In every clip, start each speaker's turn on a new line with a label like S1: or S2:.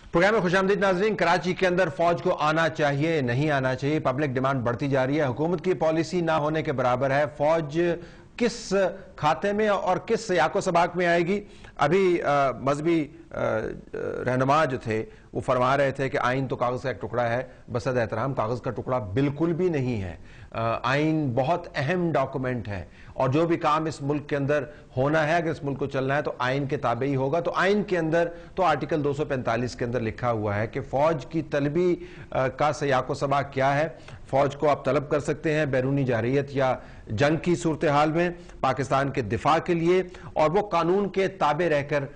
S1: Programme में खुशामदीद नाज़रीन। कराची के अंदर फौज को आना चाहिए, नहीं आना चाहिए, पब्लिक डिमांड बढ़ती जा रही है। हुकूमत की पॉलिसी ना होने के बराबर है। फौज किस खाते में और किस याको सबाक में आएगी? अभी मजहबी रहनुमा जो थे वो फरमा रहे थे कि आइन तो कागज का एक टुकड़ा है। बसद एहतराम कागज का टुकड़ा बिल्कुल भी नहीं है। आइन बहुत अहम डॉक्यूमेंट है और जो भी काम इस मुल्क के अंदर होना है, अगर इस मुल्क को चलना है तो आइन के ताबे ही होगा। तो आइन के अंदर तो आर्टिकल 245 के अंदर लिखा हुआ है कि फौज की तलबी का सयाको सबाक क्या है। फौज को आप तलब कर सकते हैं बैरूनी जारियत या जंग की सूरत हाल में पाकिस्तान के दिफा के लिए, और वो कानून के ताबे रहकर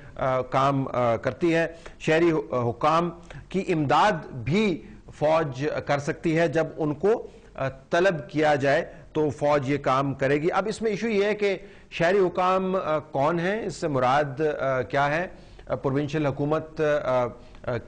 S1: काम करती है। शहरी हुकाम की इमदाद भी फौज कर सकती है। जब उनको तलब किया जाए तो फौज ये काम करेगी। अब इसमें इशू ये है कि शहरी हुकाम कौन है, इससे मुराद क्या है? प्रोविंशियल हुकूमत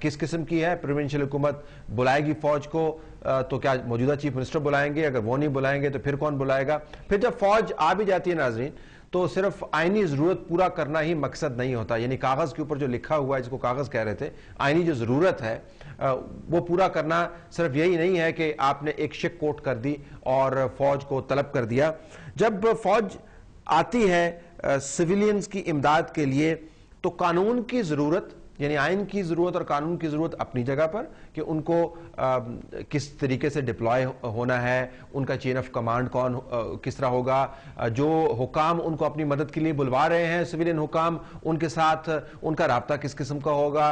S1: किस किस्म की है? प्रोविंशियल हुकूमत बुलाएगी फौज को तो क्या मौजूदा चीफ मिनिस्टर बुलाएंगे? अगर वो नहीं बुलाएंगे तो फिर कौन बुलाएगा? फिर जब फौज आ भी जाती है नाजरीन, तो सिर्फ आईनी जरूरत पूरा करना ही मकसद नहीं होता। यानी कागज के ऊपर जो लिखा हुआ है, जिसको कागज कह रहे थे, आईनी जो जरूरत है वो पूरा करना सिर्फ यही नहीं है कि आपने एक शिक कोट कर दी और फौज को तलब कर दिया। जब फौज आती है सिविलियंस की इमदाद के लिए तो कानून की जरूरत, यानी आइन की जरूरत और कानून की जरूरत अपनी जगह पर, कि उनको किस तरीके से डिप्लॉय होना है, उनका चेन ऑफ कमांड कौन किस तरह होगा, जो हुकाम उनको अपनी मदद के लिए बुलवा रहे हैं सिविलियन हुकाम, उनके साथ उनका राब्ता किस किस्म का होगा,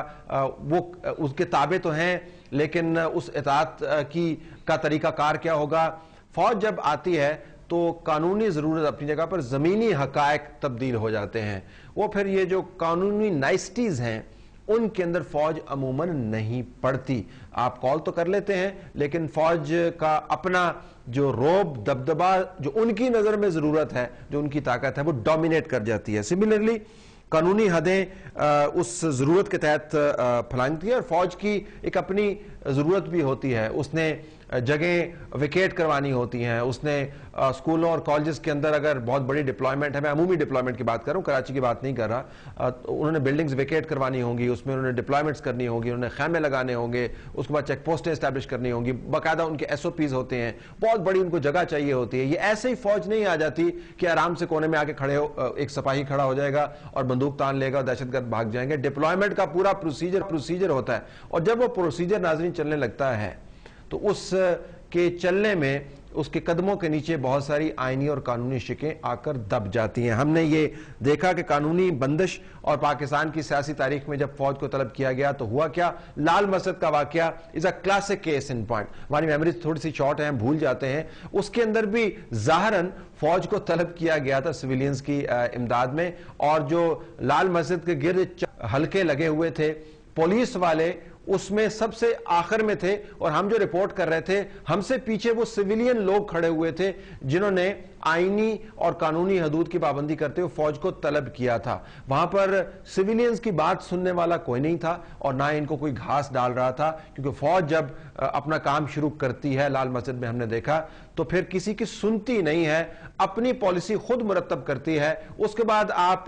S1: वो उसके ताबे तो हैं लेकिन उस इताअत की का तरीका कार क्या होगा। फौज जब आती है तो कानूनी जरूरत अपनी जगह पर, जमीनी हकायक तब्दील हो जाते हैं। वो फिर ये जो कानूनी नाइस्टीज हैं उनके अंदर फौज अमूमन नहीं पड़ती। आप कॉल तो कर लेते हैं लेकिन फौज का अपना जो रोब दबदबा, जो उनकी नजर में जरूरत है, जो उनकी ताकत है, वो डोमिनेट कर जाती है। सिमिलरली कानूनी हदें उस जरूरत के तहत फैलाती है और फौज की एक अपनी जरूरत भी होती है। उसने जगह विकेट करवानी होती हैं, उसने स्कूलों और कॉलेजेस के अंदर अगर बहुत बड़ी डिप्लॉयमेंट है, मैं अमूमी डिप्लॉयमेंट की बात कर रहा हूँ, कराची की बात नहीं कर रहा, तो उन्होंने बिल्डिंग्स विकेट करवानी होंगी, उसमें उन्होंने डिप्लॉयमेंट्स करनी होगी, उन्होंने खैमे लगाने होंगे, उसके बाद चेक पोस्टें स्टैब्लिश करनी होंगी, बाकायदा उनके SOPs होते हैं, बहुत बड़ी उनको जगह चाहिए होती है। ये ऐसे ही फौज नहीं आ जाती कि आराम से कोने में आके खड़े हो, एक सिपाही खड़ा हो जाएगा और बंदूक तान लेगा और दहशतगर्द भाग जाएंगे। डिप्लॉयमेंट का पूरा प्रोसीजर होता है और जब वो प्रोसीजर नाज़रीन चलने लगता है तो उस के चलने में उसके कदमों के नीचे बहुत सारी आईनी और कानूनी शिकें आकर दब जाती हैं। हमने ये देखा कि कानूनी बंदिश और पाकिस्तान की सियासी तारीख में जब फौज को तलब किया गया तो हुआ क्या। लाल मस्जिद का वाकया is a classic case in point. हमारी मेमोरीज थोड़ी सी शॉर्ट है, हम भूल जाते हैं। उसके अंदर भी जाहरन फौज को तलब किया गया था सिविलियंस की इमदाद में, और जो लाल मस्जिद के गिर्द हल्के लगे हुए थे, पुलिस वाले उसमें सबसे आखिर में थे और हम जो रिपोर्ट कर रहे थे हमसे पीछे वो सिविलियन लोग खड़े हुए थे जिन्होंने आईनी और कानूनी हदूद की पाबंदी करते हुए फौज को तलब किया था। वहां पर सिविलियंस की बात सुनने वाला कोई नहीं था और ना इनको कोई घास डाल रहा था, क्योंकि फौज जब अपना काम शुरू करती है, लाल मस्जिद में हमने देखा, तो फिर किसी की सुनती नहीं है, अपनी पॉलिसी खुद मुरतब करती है। उसके बाद आप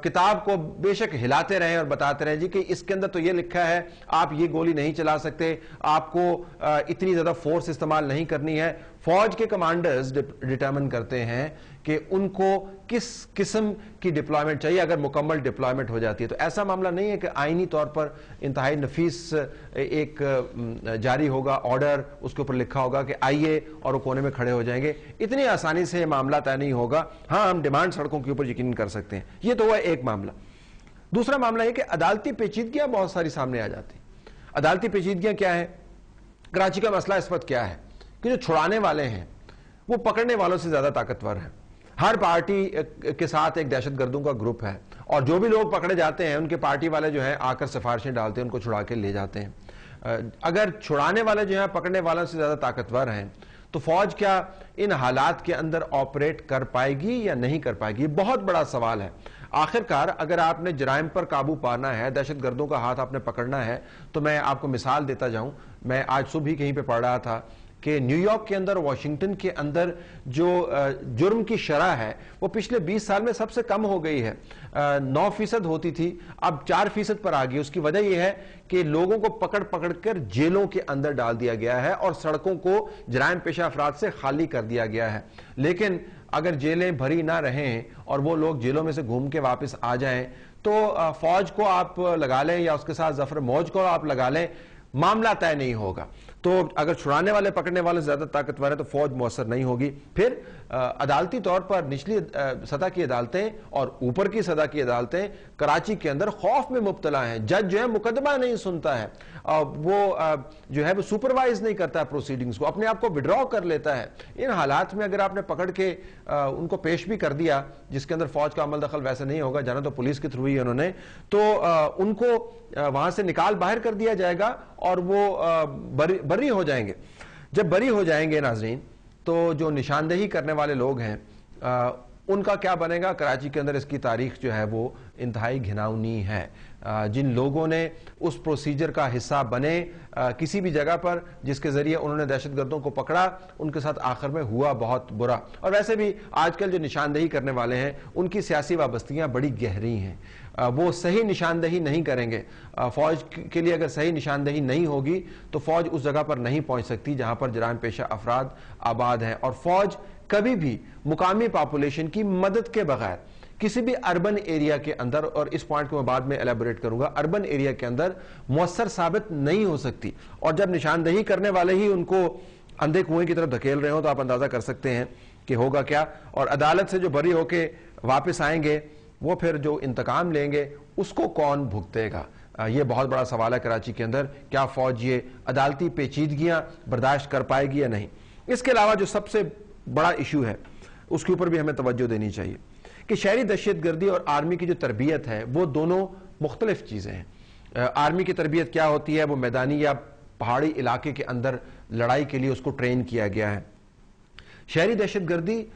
S1: किताब को बेशक हिलाते रहें और बताते रहें जी कि इसके अंदर तो ये लिखा है आप ये गोली नहीं चला सकते, आपको इतनी ज्यादा फोर्स इस्तेमाल नहीं करनी है। फौज के कमांडर्स डिटरमिन करते हैं कि उनको किस किस्म की डिप्लॉयमेंट चाहिए अगर मुकम्मल डिप्लॉयमेंट हो जाती है। तो ऐसा मामला नहीं है कि आईनी तौर पर इंतहाई नफीस एक जारी होगा ऑर्डर, उसके ऊपर लिखा होगा कि आइए और वो कोने में खड़े हो जाएंगे। इतनी आसानी से मामला तय नहीं होगा। हाँ, हम डिमांड सड़कों के ऊपर यकीन कर सकते हैं। ये तो हुआ एक मामला। दूसरा मामला है कि अदालती पेचीदगियां बहुत सारी सामने आ जाती। अदालती पेचीदगियां क्या है? कराची का मसला इस वक्त क्या है कि जो छुड़ाने वाले हैं वो पकड़ने वालों से ज्यादा ताकतवर हैं। हर पार्टी के साथ एक दहशतगर्दों का ग्रुप है और जो भी लोग पकड़े जाते हैं उनके पार्टी वाले जो हैं आकर सिफारिशें डालते हैं, उनको छुड़ा के ले जाते हैं। अगर छुड़ाने वाले जो हैं पकड़ने वालों से ज्यादा ताकतवर हैं तो फौज क्या इन हालात के अंदर ऑपरेट कर पाएगी या नहीं कर पाएगी? बहुत बड़ा सवाल है। आखिरकार अगर आपने जराइम पर काबू पाना है, दहशतगर्दों का हाथ आपने पकड़ना है, तो मैं आपको मिसाल देता जाऊं। मैं आज सुबह ही कहीं पे पढ़ रहा था कि न्यूयॉर्क के अंदर, वॉशिंगटन के अंदर जो जुर्म की शरह है वो पिछले 20 साल में सबसे कम हो गई है। 9% होती थी, अब 4% पर आ गई। उसकी वजह यह है कि लोगों को पकड़ पकड़ कर जेलों के अंदर डाल दिया गया है और सड़कों को जराइम पेशा अफराद से खाली कर दिया गया है। लेकिन अगर जेलें भरी ना रहें और वो लोग जेलों में से घूम के वापस आ जाएं तो फौज को आप लगा लें या उसके साथ जफर मौज को आप लगा लें, मामला तय नहीं होगा। तो अगर छुड़ाने वाले पकड़ने वाले ज्यादा ताकतवर है तो फौज मौसर नहीं होगी। फिर अदालती तौर पर निचली सतह की अदालतें और ऊपर की सतह की अदालतें कराची के अंदर खौफ में मुब्तला हैं। जज जो है मुकदमा नहीं सुनता है, वो जो है वो सुपरवाइज नहीं करता है प्रोसीडिंग्स को, अपने आप को विड्रॉ कर लेता है। इन हालात में अगर आपने पकड़ के उनको पेश भी कर दिया, जिसके अंदर फौज का अमल दखल वैसे नहीं होगा, जाना तो पुलिस के थ्रू ही उन्होंने, तो उनको वहां से निकाल बाहर कर दिया जाएगा और वो बरी हो जाएंगे। जब बरी हो जाएंगे नाजरीन, तो जो निशानदेही करने वाले लोग हैं उनका क्या बनेगा? कराची के अंदर इसकी तारीख जो है वो इंतहाई घिनौनी है। जिन लोगों ने उस प्रोसीजर का हिस्सा बने किसी भी जगह पर जिसके जरिए उन्होंने दहशतगर्दों को पकड़ा, उनके साथ आखिर में हुआ बहुत बुरा। और वैसे भी आजकल जो निशानदेही करने वाले हैं उनकी सियासी वाबस्तियां बड़ी गहरी हैं, वो सही निशानदेही नहीं करेंगे। फौज के लिए अगर सही निशानदेही नहीं होगी तो फौज उस जगह पर नहीं पहुंच सकती जहां पर जराइम पेशा अफराद आबाद हैं। और फौज कभी भी मुकामी पॉपुलेशन की मदद के बगैर किसी भी अर्बन एरिया के अंदर, और इस पॉइंट को मैं बाद में एलेबोरेट करूंगा, अर्बन एरिया के अंदर मुअस्सर साबित नहीं हो सकती। और जब निशानदेही करने वाले ही उनको अंधे कुएं की तरफ धकेल रहे हो तो आप अंदाजा कर सकते हैं कि होगा क्या। और अदालत से जो बरी होके वापस आएंगे वो फिर जो इंतकाम लेंगे उसको कौन भुगतेगा? ये बहुत बड़ा सवाल है कराची के अंदर। क्या फौज ये अदालती पेचीदगियां बर्दाश्त कर पाएगी या नहीं? इसके अलावा जो सबसे बड़ा इशू है उसके ऊपर भी हमें तवज्जो देनी चाहिए कि शहरी दहशतगर्दी और आर्मी की जो तरबियत है वो दोनों मुख्तलिफ चीजें हैं। आर्मी की तरबियत क्या होती है? वो मैदानी या पहाड़ी इलाके के अंदर लड़ाई के लिए उसको ट्रेन किया गया है। शहरी दहशतगर्दी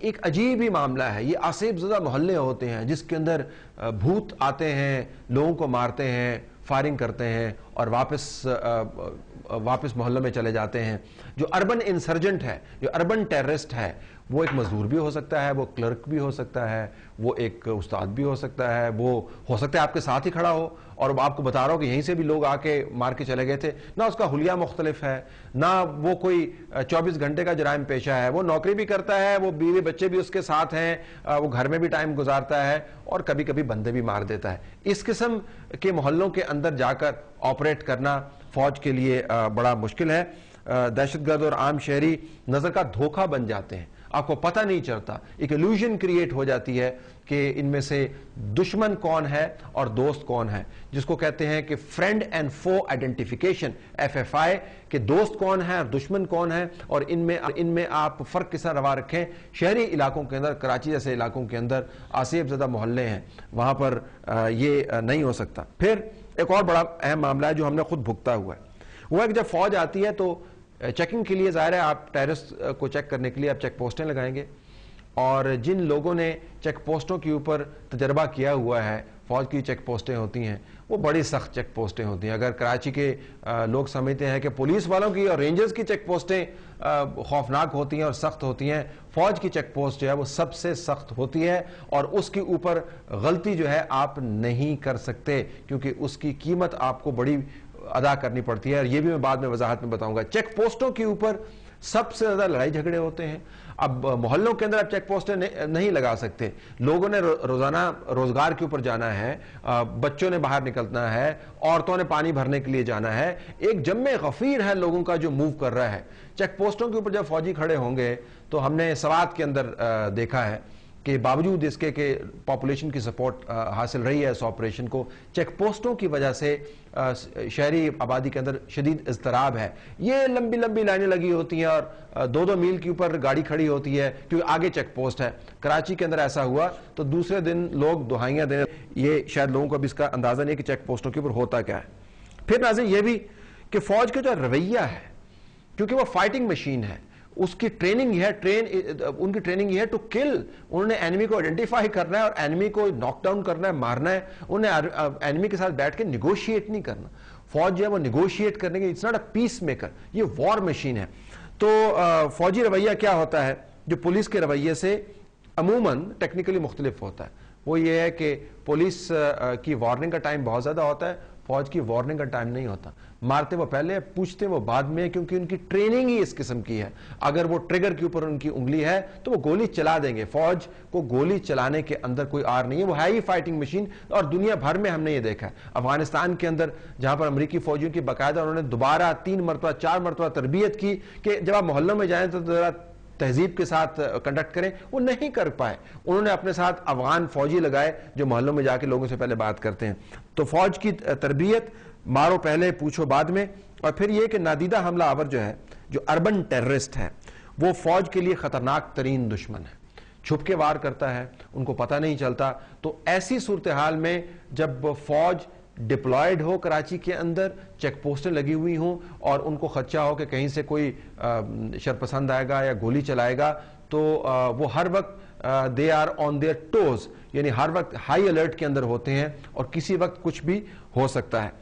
S1: एक अजीब ही मामला है। ये आसेब ज़दा मोहल्ले होते हैं जिसके अंदर भूत आते हैं, लोगों को मारते हैं, फायरिंग करते हैं और वापस मोहल्लों में चले जाते हैं। जो अर्बन इंसर्जेंट है, जो अर्बन टेररिस्ट है, वो एक मजदूर भी हो सकता है, वो क्लर्क भी हो सकता है, वो एक उस्ताद भी हो सकता है, वो हो सकता है आपके साथ ही खड़ा हो और आपको बता रहा हो कि यहीं से भी लोग आके मार के चले गए थे। ना उसका हुलिया मुख्तलिफ है, ना वो कोई 24 घंटे का जराइम पेशा है, वो नौकरी भी करता है, वो बीवी बच्चे भी उसके साथ हैं, वो घर में भी टाइम गुजारता है और कभी कभी बंदे भी मार देता है। इस किस्म के मोहल्लों के अंदर जाकर ऑपरेट करना फौज के लिए बड़ा मुश्किल है। दहशतगर्द और आम शहरी नजर का धोखा बन जाते हैं, आपको पता नहीं चलता, एक इल्यूजन क्रिएट हो जाती है कि इनमें से दुश्मन कौन है और दोस्त कौन है, जिसको कहते हैं कि friend and foe identification, FFI, कि दोस्त कौन है और दुश्मन कौन है। और इनमें आप फर्क किस रवा रखें। शहरी इलाकों के अंदर, कराची जैसे इलाकों के अंदर आसेब ज़दा मोहल्ले हैं, वहां पर ये नहीं हो सकता। फिर एक और बड़ा अहम मामला है जो हमने खुद भुगता हुआ है, वो है कि जब फौज आती है तो चेकिंग के लिए, जाहिर है आप टेररिस्ट को चेक करने के लिए आप चेक पोस्टें लगाएंगे। और जिन लोगों ने चेक पोस्टों के ऊपर तजर्बा किया हुआ है, फौज की चेक पोस्टें होती हैं वो बड़ी सख्त चेक पोस्टें होती हैं। अगर कराची के लोग समझते हैं कि पुलिस वालों की और रेंजर्स की चेक पोस्टें खौफनाक होती हैं और सख्त होती हैं, फौज की चेक पोस्ट जो है वो सबसे सख्त होती है और उसके ऊपर गलती जो है आप नहीं कर सकते, क्योंकि उसकी कीमत आपको बड़ी अदा करनी पड़ती है। और ये भी मैं बाद में वजाहत में बताऊंगा। चेक पोस्टों के ऊपर सबसे ज्यादा लड़ाई झगड़े होते हैं। अब मोहल्लों के अंदर आप चेक पोस्टें नहीं लगा सकते, लोगों ने रोजाना रोजगार के ऊपर जाना है, बच्चों ने बाहर निकलना है, औरतों ने पानी भरने के लिए जाना है, एक जम्मे गफीर है लोगों का जो मूव कर रहा है। चेक पोस्टों के ऊपर जब फौजी खड़े होंगे तो हमने सवात के अंदर देखा है कि बावजूद इसके कि पॉपुलेशन की सपोर्ट हासिल रही है इस ऑपरेशन को, चेक पोस्टों की वजह से शहरी आबादी के अंदर शदीद इज़्तिराब है। ये लंबी लंबी लाइनें लगी होती हैं और 2-2 मील के ऊपर गाड़ी खड़ी होती है क्योंकि आगे चेक पोस्ट है। कराची के अंदर ऐसा हुआ तो दूसरे दिन लोग दुहाइयां देने, ये शायद लोगों को भी इसका अंदाजा नहीं कि चेक पोस्टों के ऊपर होता क्या है। फिर नाज़रीन ये भी कि फौज का जो रवैया है, क्योंकि वो फाइटिंग मशीन है, उसकी ट्रेनिंग है, उनकी ट्रेनिंग है टू किल। उन्होंने एनिमी को आइडेंटिफाई करना है और एनिमी को नॉकडाउन करना है, मारना है। उन्हें एनिमी के साथ बैठ के निगोशिएट नहीं करना। फौज जो है वो निगोशिएट करने के, it's not a peace maker, ये वॉर मशीन है। तो फौजी रवैया क्या होता है जो पुलिस के रवैये से अमूमन टेक्निकली मुख्तलिफ होता है, वो ये है कि पुलिस की वार्निंग का टाइम बहुत ज्यादा होता है, फौज की वार्निंग का टाइम नहीं होता। मारते वो पहले, पूछते वो बाद में, क्योंकि उनकी ट्रेनिंग ही इस किस्म की है। अगर वो ट्रिगर के ऊपर उनकी उंगली है तो वो गोली चला देंगे। फौज को गोली चलाने के अंदर कोई आर नहीं है, वो है ही फाइटिंग मशीन। और दुनिया भर में हमने ये देखा है, अफगानिस्तान के अंदर जहां पर अमेरिकी फौजियों की बाकायदा उन्होंने दोबारा 3 मरतबा 4 मरतबा तरबियत की कि जब आप मोहल्लों में जाएं तो जरा तहजीब के साथ कंडक्ट करें, वो नहीं कर पाए। उन्होंने अपने साथ अफगान फौजी लगाए जो मोहल्लों में जाके लोगों से पहले बात करते हैं। तो फौज की तरबियत, मारो पहले पूछो बाद में। और फिर यह कि नादीदा हमला आवर जो है, जो अर्बन टेररिस्ट है, वो फौज के लिए खतरनाक तरीन दुश्मन है। छुप के वार करता है, उनको पता नहीं चलता। तो ऐसी सूरत हाल में जब फौज डिप्लॉयड हो कराची के अंदर, चेक पोस्टें लगी हुई हों और उनको खदशा हो कि कहीं से कोई शरपसंद आएगा या गोली चलाएगा, तो वो हर वक्त they are on their toes, यानी हर वक्त हाई अलर्ट के अंदर होते हैं और किसी वक्त कुछ भी हो सकता है।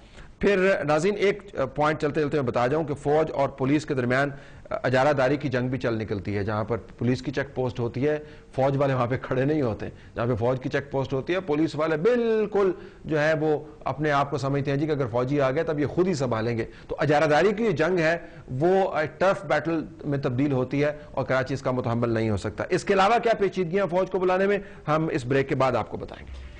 S1: फिर नाज़रीन एक पॉइंट चलते चलते मैं बता जाऊं कि फौज और पुलिस के दरमियान अजारादारी की जंग भी चल निकलती है। जहां पर पुलिस की चेक पोस्ट होती है, फौज वाले वहां पे खड़े नहीं होते। जहां पे फौज की चेक पोस्ट होती है, पुलिस वाले बिल्कुल जो है वो अपने आप को समझते हैं जी कि अगर फौजी आ गए तब ये खुद ही संभालेंगे। तो अजारादारी की जंग है वो टर्फ बैटल में तब्दील होती है और कराची इसका मुतहम्मल नहीं हो सकता। इसके अलावा क्या पेचीदगियां फौज को बुलाने में, हम इस ब्रेक के बाद आपको बताएंगे।